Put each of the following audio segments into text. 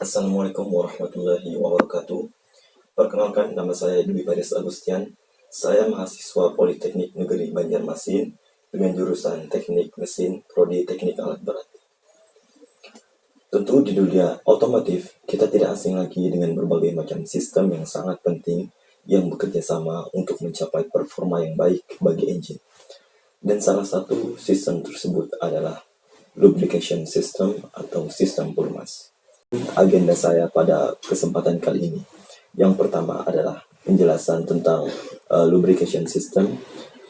Assalamualaikum warahmatullahi wabarakatuh. Perkenalkan, nama saya Dwi Baris Agustian. Saya mahasiswa Politeknik Negeri Banjarmasin dengan jurusan Teknik Mesin, Prodi Teknik Alat Berat. Tentu di dunia otomotif, kita tidak asing lagi dengan berbagai macam sistem yang sangat penting yang bekerja sama untuk mencapai performa yang baik bagi engine. Dan salah satu sistem tersebut adalah lubrication system atau sistem pelumas. Agenda saya pada kesempatan kali ini, yang pertama adalah penjelasan tentang lubrication system,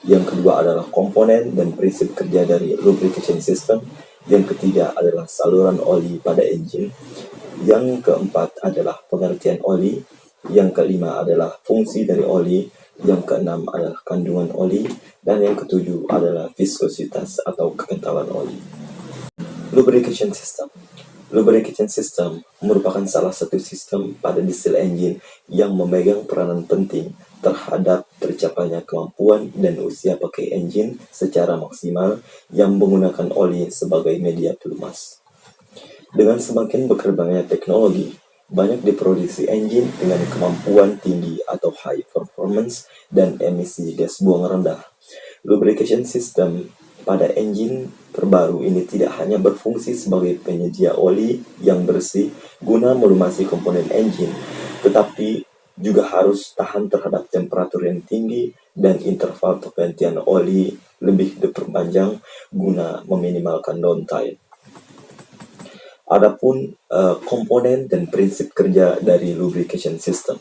yang kedua adalah komponen dan prinsip kerja dari lubrication system, yang ketiga adalah saluran oli pada engine, yang keempat adalah pengertian oli, yang kelima adalah fungsi dari oli, yang keenam adalah kandungan oli, dan yang ketujuh adalah viskositas atau kekentalan oli. Lubrication system merupakan salah satu sistem pada diesel engine yang memegang peranan penting terhadap tercapainya kemampuan dan usia pakai engine secara maksimal yang menggunakan oli sebagai media pelumas. Dengan semakin berkembangnya teknologi, banyak diproduksi engine dengan kemampuan tinggi atau high performance dan emisi gas buang rendah. Lubrication system pada engine terbaru ini tidak hanya berfungsi sebagai penyedia oli yang bersih guna melumasi komponen engine, tetapi juga harus tahan terhadap temperatur yang tinggi dan interval pergantian oli lebih diperpanjang guna meminimalkan downtime. Adapun komponen dan prinsip kerja dari lubrication system.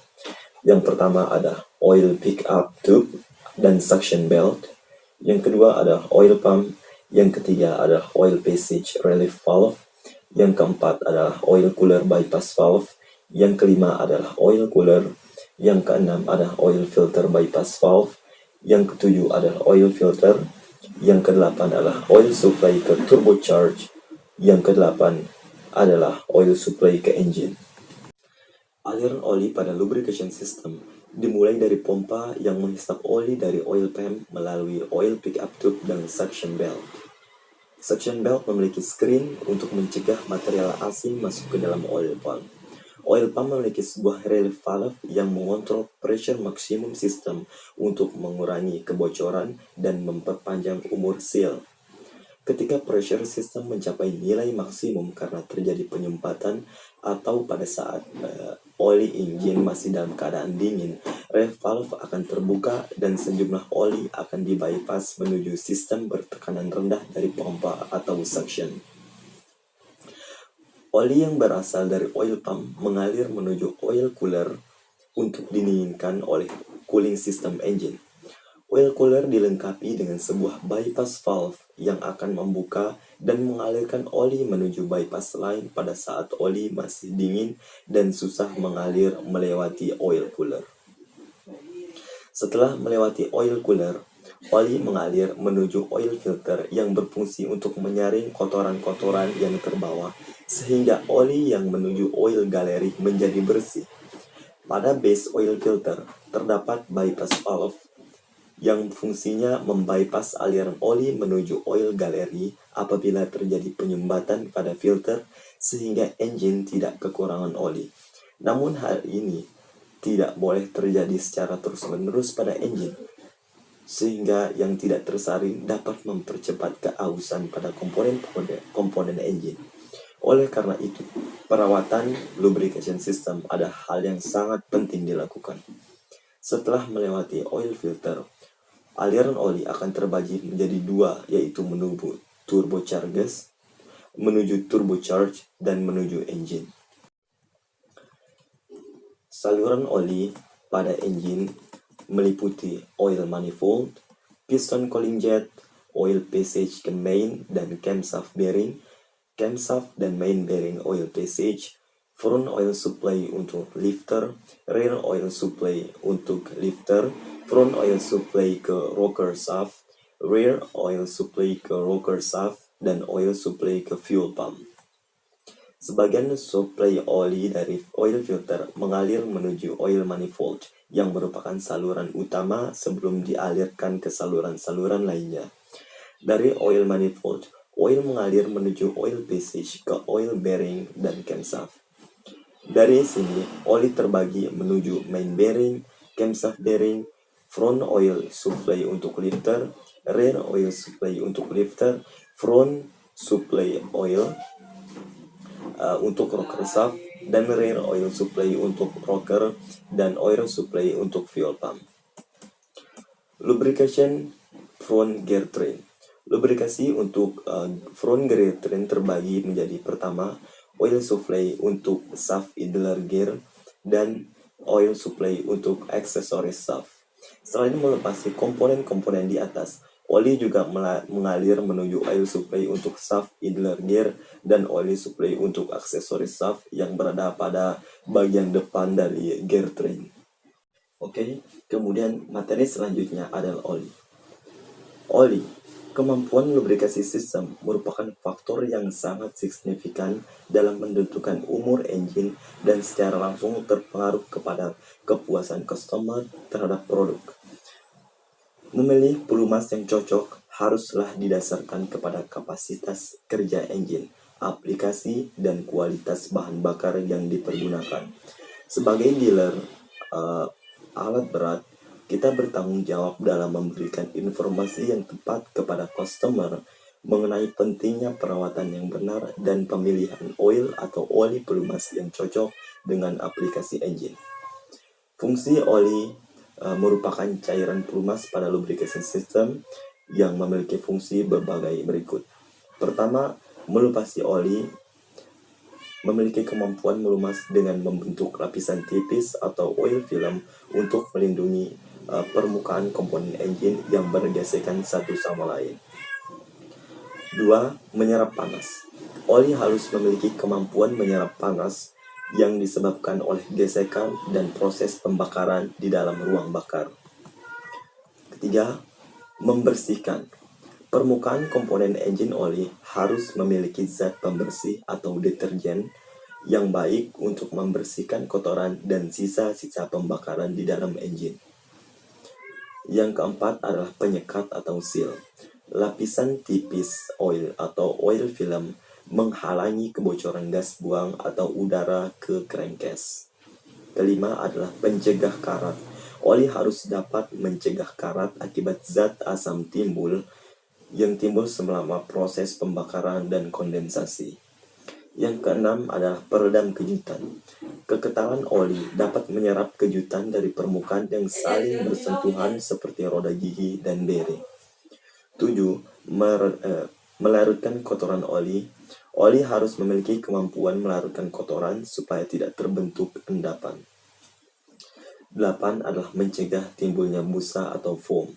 Yang pertama ada oil pickup tube dan suction belt. Yang kedua adalah oil pump. Yang ketiga adalah oil passage relief valve. Yang keempat adalah oil cooler bypass valve. Yang kelima adalah oil cooler. Yang keenam adalah oil filter bypass valve. Yang ketujuh adalah oil filter. Yang kedelapan adalah oil supply ke turbocharge. Yang kedelapan adalah oil supply ke engine. Aliran oli pada lubrication system dimulai dari pompa yang menghisap oli dari oil pump melalui oil pickup tube dan suction belt. Suction belt memiliki screen untuk mencegah material asing masuk ke dalam oil pump. Oil pump memiliki sebuah relief valve yang mengontrol pressure maksimum system untuk mengurangi kebocoran dan memperpanjang umur seal. Ketika pressure system mencapai nilai maksimum karena terjadi penyumbatan atau pada saat oli engine masih dalam keadaan dingin, relief valve akan terbuka dan sejumlah oli akan di-bypass menuju sistem bertekanan rendah dari pompa atau suction. Oli yang berasal dari oil pump mengalir menuju oil cooler untuk didinginkan oleh cooling system engine. Oil cooler dilengkapi dengan sebuah bypass valve yang akan membuka dan mengalirkan oli menuju bypass lain pada saat oli masih dingin dan susah mengalir melewati oil cooler. Setelah melewati oil cooler, oli mengalir menuju oil filter yang berfungsi untuk menyaring kotoran-kotoran yang terbawa sehingga oli yang menuju oil gallery menjadi bersih. Pada base oil filter terdapat bypass valve yang fungsinya membypass aliran oli menuju oil gallery apabila terjadi penyumbatan pada filter sehingga engine tidak kekurangan oli. Namun hal ini tidak boleh terjadi secara terus-menerus pada engine, sehingga yang tidak tersaring dapat mempercepat keausan pada komponen engine. Oleh karena itu, perawatan lubrication system ada hal yang sangat penting dilakukan. Setelah melewati oil filter, aliran oli akan terbagi menjadi dua, yaitu menuju turbocharge dan menuju engine. Saluran oli pada engine meliputi oil manifold, piston cooling jet, oil passage ke main dan camshaft bearing, camshaft dan main bearing oil passage, front oil supply untuk lifter, rear oil supply untuk lifter, front oil supply ke rocker shaft, rear oil supply ke rocker shaft, dan oil supply ke fuel pump. Sebagian supply oli dari oil filter mengalir menuju oil manifold yang merupakan saluran utama sebelum dialirkan ke saluran-saluran lainnya. Dari oil manifold, oil mengalir menuju oil passage ke oil bearing dan camshaft. Dari sini, oli terbagi menuju main bearing, camshaft bearing, front oil supply untuk lifter, rear oil supply untuk lifter, front supply oil untuk rocker shaft, dan rear oil supply untuk rocker, dan oil supply untuk fuel pump. Lubrication front gear train. Lubrikasi untuk front gear train terbagi menjadi pertama, oil supply untuk shaft idler gear, dan oil supply untuk aksesoris shaft. Selain melepasi komponen-komponen di atas, oli juga mengalir menuju oil supply untuk shaft idler gear dan oil supply untuk aksesoris shaft yang berada pada bagian depan dari gear train. Oke, kemudian materi selanjutnya adalah oli. Oli, kemampuan lubrikasi sistem merupakan faktor yang sangat signifikan dalam menentukan umur engine dan secara langsung terpengaruh kepada kepuasan customer terhadap produk. Memilih pelumas yang cocok haruslah didasarkan kepada kapasitas kerja engine, aplikasi, dan kualitas bahan bakar yang dipergunakan. Sebagai dealer alat berat, kita bertanggung jawab dalam memberikan informasi yang tepat kepada customer mengenai pentingnya perawatan yang benar dan pemilihan oil atau oli pelumas yang cocok dengan aplikasi engine. Fungsi oli merupakan cairan pelumas pada lubrication system yang memiliki fungsi berbagai berikut. Pertama, melupasi oli memiliki kemampuan melumas dengan membentuk lapisan tipis atau oil film untuk melindungi permukaan komponen engine yang bergesekan satu sama lain. 2. Menyerap panas. Oli harus memiliki kemampuan menyerap panas yang disebabkan oleh gesekan dan proses pembakaran di dalam ruang bakar. Ketiga, membersihkan. Permukaan komponen engine oli harus memiliki zat pembersih atau deterjen yang baik untuk membersihkan kotoran dan sisa-sisa pembakaran di dalam engine. Yang keempat adalah penyekat atau seal. Lapisan tipis oil atau oil film menghalangi kebocoran gas buang atau udara ke crankcase. Kelima adalah pencegah karat. Oli harus dapat mencegah karat akibat zat asam timbul yang timbul selama proses pembakaran dan kondensasi. Yang keenam adalah peredam kejutan. Keketalan oli dapat menyerap kejutan dari permukaan yang saling bersentuhan seperti roda gigi dan bearing. 7. Melarutkan kotoran oli. Oli harus memiliki kemampuan melarutkan kotoran supaya tidak terbentuk endapan. 8 adalah mencegah timbulnya busa atau foam.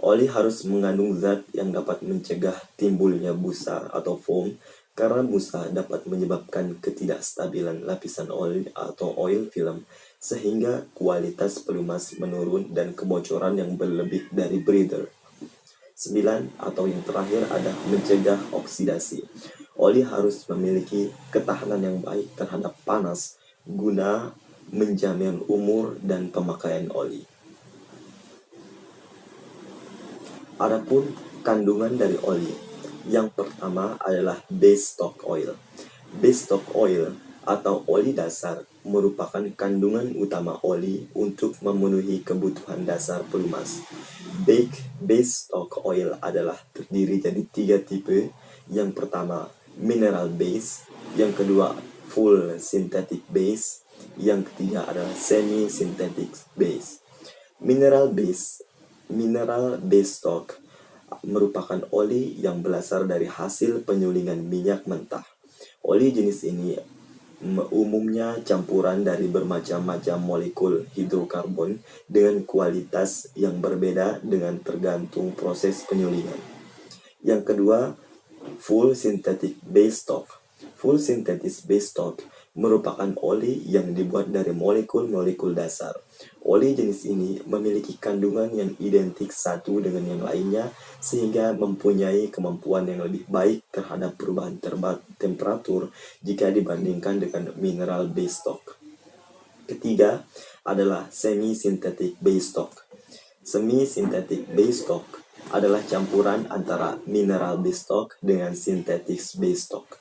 Oli harus mengandung zat yang dapat mencegah timbulnya busa atau foam karena busa dapat menyebabkan ketidakstabilan lapisan oli atau oil film sehingga kualitas pelumas menurun dan kebocoran yang berlebih dari breather. 9 atau yang terakhir adalah mencegah oksidasi. Oli harus memiliki ketahanan yang baik terhadap panas guna menjamin umur dan pemakaian oli. Adapun kandungan dari oli, yang pertama adalah base stock oil. Base stock oil atau oli dasar merupakan kandungan utama oli untuk memenuhi kebutuhan dasar pelumas. Base stock oil adalah terdiri dari 3 tipe. Yang pertama, mineral base. Yang kedua, full synthetic base. Yang ketiga adalah semi-synthetic base. Mineral base stock merupakan oli yang berasal dari hasil penyulingan minyak mentah. Oli jenis ini umumnya campuran dari bermacam-macam molekul hidrokarbon dengan kualitas yang berbeda dengan tergantung proses penyulingan. Yang kedua, full synthetic base stock. Full synthetic base stock merupakan oli yang dibuat dari molekul-molekul dasar. Oli jenis ini memiliki kandungan yang identik satu dengan yang lainnya sehingga mempunyai kemampuan yang lebih baik terhadap perubahan temperatur jika dibandingkan dengan mineral base stock. Ketiga adalah semi-synthetic base stock. Semi-synthetic base stock adalah campuran antara mineral base stock dengan synthetic base stock.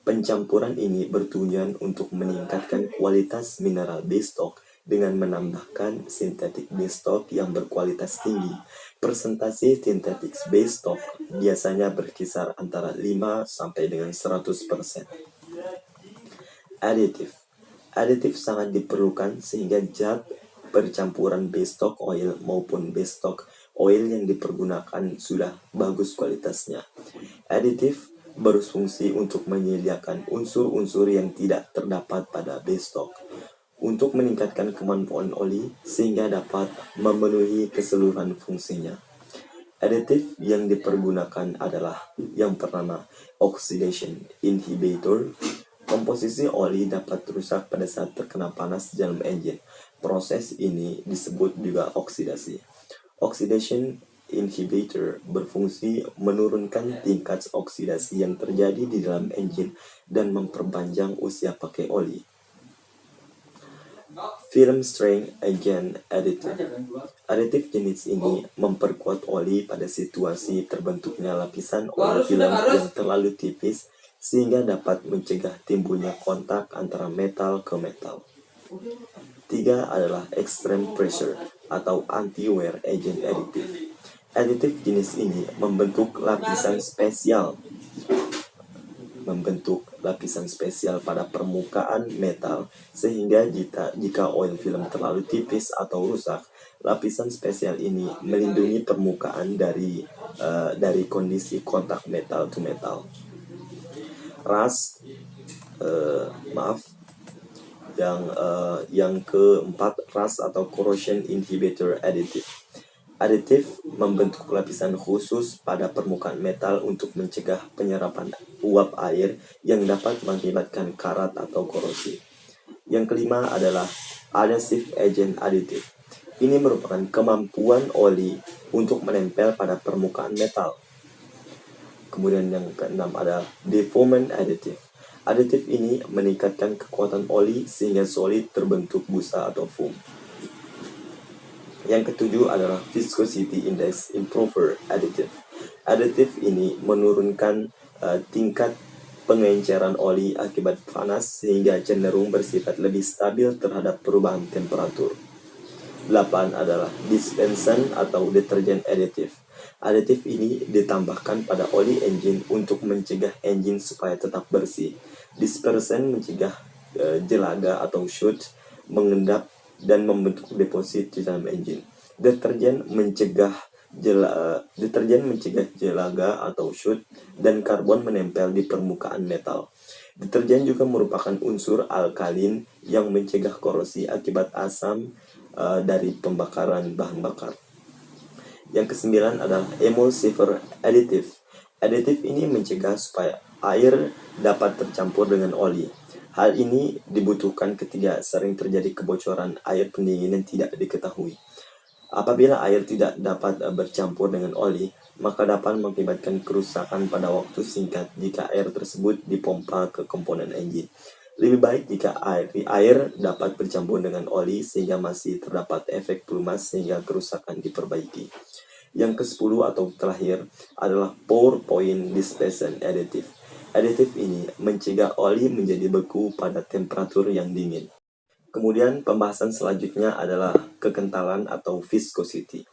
Pencampuran ini bertujuan untuk meningkatkan kualitas mineral base stock dengan menambahkan sintetik base stock yang berkualitas tinggi. Persentase sintetik base stock biasanya berkisar antara 5 sampai dengan 100%. Aditif. Aditif sangat diperlukan sehingga zat percampuran base stock oil maupun base stock oil yang dipergunakan sudah bagus kualitasnya. Aditif berfungsi untuk menyediakan unsur-unsur yang tidak terdapat pada base stock untuk meningkatkan kemampuan oli sehingga dapat memenuhi keseluruhan fungsinya. Aditif yang dipergunakan adalah yang pertama, oxidation inhibitor. Komposisi oli dapat rusak pada saat terkena panas dalam engine. Proses ini disebut juga oksidasi. Oxidation inhibitor berfungsi menurunkan tingkat oksidasi yang terjadi di dalam engine dan memperpanjang usia pakai oli. Film strength agent additive. Aditif jenis ini memperkuat oli pada situasi terbentuknya lapisan oli film yang terlalu tipis sehingga dapat mencegah timbulnya kontak antara metal ke metal. 3 adalah extreme pressure atau anti-wear agent additive. Aditif jenis ini membentuk lapisan spesial pada permukaan metal sehingga jika oil film terlalu tipis atau rusak, lapisan spesial ini melindungi permukaan dari kondisi kontak metal to metal. Yang keempat, rust atau corrosion inhibitor additive. Aditif membentuk lapisan khusus pada permukaan metal untuk mencegah penyerapan uap air yang dapat mengakibatkan karat atau korosi. Yang kelima adalah adhesive agent additive. Ini merupakan kemampuan oli untuk menempel pada permukaan metal. Kemudian yang keenam ada deformant additive. Aditif ini meningkatkan kekuatan oli sehingga solid terbentuk busa atau foam. Yang ketujuh adalah viscosity index improver additive. Aditif ini menurunkan tingkat pengenceran oli akibat panas sehingga cenderung bersifat lebih stabil terhadap perubahan temperatur. 8 adalah dispersan atau deterjen additive. Aditif ini ditambahkan pada oli engine untuk mencegah engine supaya tetap bersih. Dispersan mencegah jelaga atau soot mengendap dan membentuk deposit di dalam engine. Deterjen mencegah jelaga atau soot dan karbon menempel di permukaan metal. Deterjen juga merupakan unsur alkalin yang mencegah korosi akibat asam dari pembakaran bahan bakar. Yang kesembilan adalah emulsifier additive. Aditif ini mencegah supaya air dapat tercampur dengan oli. Hal ini dibutuhkan ketika sering terjadi kebocoran air pendinginan tidak diketahui. Apabila air tidak dapat bercampur dengan oli, maka dapat mengakibatkan kerusakan pada waktu singkat jika air tersebut dipompa ke komponen engine. Lebih baik jika air dapat bercampur dengan oli sehingga masih terdapat efek pelumas sehingga kerusakan diperbaiki. Yang ke-10 atau terakhir adalah pour point dispersion additive. Aditif ini mencegah oli menjadi beku pada temperatur yang dingin. Kemudian pembahasan selanjutnya adalah kekentalan atau viscosity.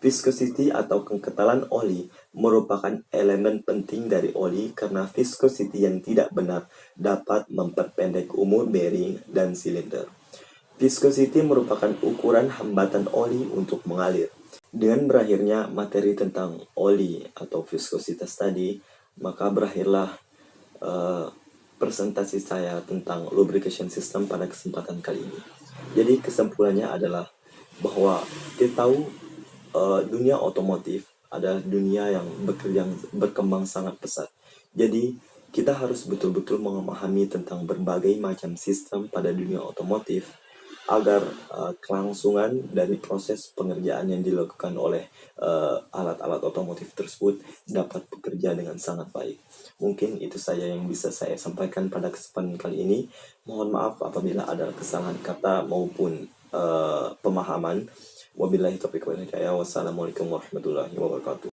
Viscosity atau kekentalan oli merupakan elemen penting dari oli karena viscosity yang tidak benar dapat memperpendek umur bearing dan silinder. Viscosity merupakan ukuran hambatan oli untuk mengalir. Dengan berakhirnya materi tentang oli atau viskositas tadi, maka berakhirlah presentasi saya tentang lubrication system pada kesempatan kali ini. Jadi kesimpulannya adalah bahwa kita tahu dunia otomotif adalah dunia yang berkembang sangat pesat. Jadi kita harus betul-betul memahami tentang berbagai macam sistem pada dunia otomotif agar kelangsungan dari proses pengerjaan yang dilakukan oleh alat-alat otomotif tersebut dapat bekerja dengan sangat baik. Mungkin itu saja yang bisa saya sampaikan pada kesempatan kali ini. Mohon maaf apabila ada kesalahan kata maupun pemahaman. Wabillahi taufiq wal hidayah. Wassalamualaikum warahmatullahi wabarakatuh.